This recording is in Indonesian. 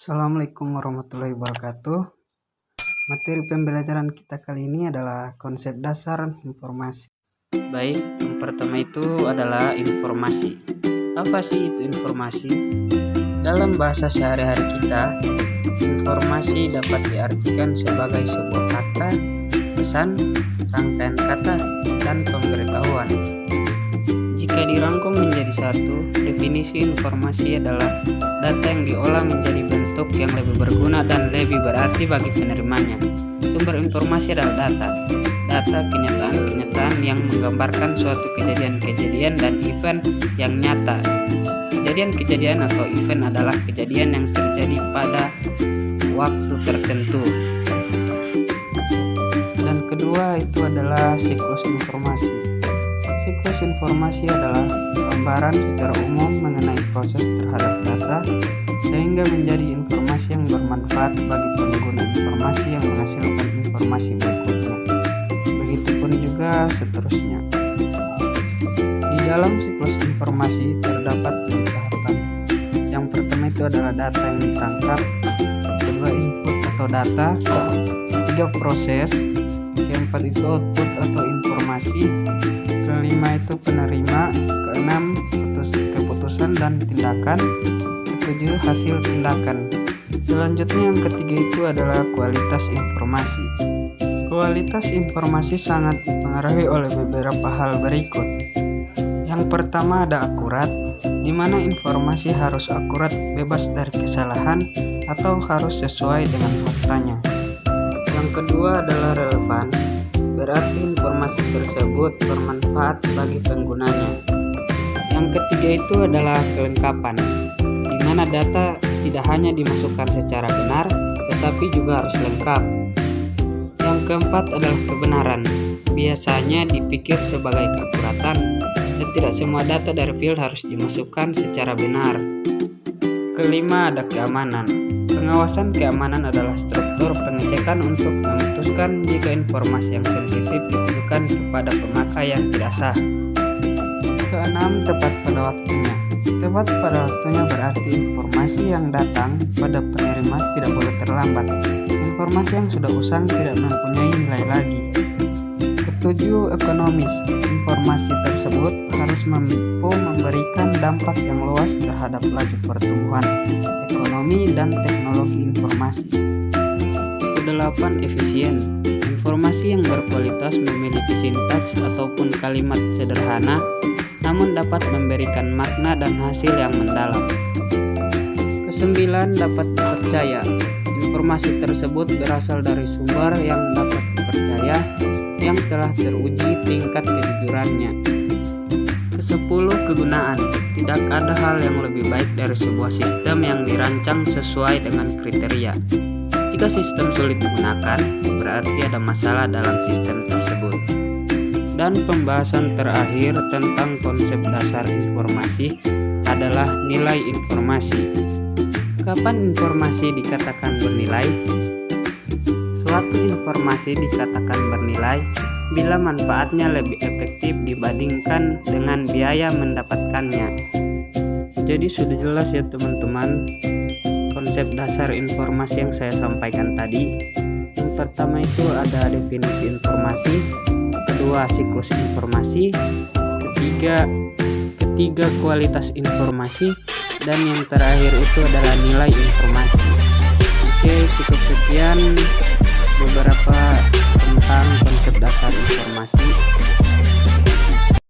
Assalamualaikum warahmatullahi wabarakatuh. Materi pembelajaran kita kali ini adalah konsep dasar informasi. Baik, yang pertama itu adalah informasi. Apa sih itu informasi? Dalam bahasa sehari-hari kita, informasi dapat diartikan sebagai sebuah kata, pesan, rangkaian kata, dan pemberitahuan. Jika dirangkum menjadi satu, definisi informasi adalah data yang diolah menjadi bentuk yang lebih berguna dan lebih berarti bagi penerimanya. Sumber informasi adalah data kenyataan-kenyataan yang menggambarkan suatu kejadian-kejadian dan event yang nyata. Kejadian-kejadian atau event adalah kejadian yang terjadi pada waktu tertentu. Dan kedua itu adalah siklus informasi. Siklus informasi adalah gambaran secara umum mengenai proses terhadap data sehingga menjadi informasi yang bermanfaat bagi pengguna informasi yang menghasilkan informasi berikutnya. Begitupun juga seterusnya. Di dalam siklus informasi terdapat 3 tahapan. Yang pertama itu adalah data yang ditangkap, kedua input atau data, ketiga proses, keempat itu output atau informasi, kelima itu penerima, keenam keputusan dan tindakan, ketujuh hasil tindakan. Selanjutnya yang ketiga itu adalah kualitas informasi. Kualitas informasi sangat dipengaruhi oleh beberapa hal berikut. Yang pertama ada akurat, di mana informasi harus akurat, bebas dari kesalahan, atau harus sesuai dengan faktanya. Yang kedua adalah relevan, berarti informasi tersebut bermanfaat bagi penggunanya. Yang ketiga itu adalah kelengkapan, di mana data tidak hanya dimasukkan secara benar, tetapi juga harus lengkap. Yang keempat adalah kebenaran, biasanya dipikir sebagai keakuratan, dan tidak semua data dari field harus dimasukkan secara benar. Kelima ada keamanan. Pengawasan keamanan adalah struktur pengecekan untuk memutuskan jika informasi yang sensitif ditujukan kepada pemakai yang tidak sah. Keenam, tepat pada waktunya. Tepat pada waktunya berarti informasi yang datang pada penerima tidak boleh terlambat. Informasi yang sudah usang tidak mempunyai nilai lagi. Ketujuh, ekonomis. Informasi tersebut harus mampu memberikan dampak yang luas terhadap laju pertumbuhan ekonomi dan teknologi informasi. Kedelapan, efisien. Informasi yang berkualitas memiliki sintaks ataupun kalimat sederhana namun dapat memberikan makna dan hasil yang mendalam. Kesembilan, dapat dipercaya. Informasi tersebut berasal dari sumber yang dapat dipercaya, yang telah teruji tingkat kejujurannya. Kesepuluh, kegunaan. Tidak ada hal yang lebih baik dari sebuah sistem yang dirancang sesuai dengan kriteria. Jika sistem sulit digunakan, berarti ada masalah dalam sistem tersebut. Dan pembahasan terakhir tentang konsep dasar informasi adalah nilai informasi. Kapan informasi dikatakan bernilai? Suatu informasi dikatakan bernilai bila manfaatnya lebih efektif dibandingkan dengan biaya mendapatkannya. Jadi sudah jelas ya teman-teman konsep dasar informasi yang saya sampaikan tadi. Yang pertama itu ada definisi informasi, kedua siklus informasi, ketiga kualitas informasi, dan yang terakhir itu adalah nilai informasi. Oke, cukup sekian.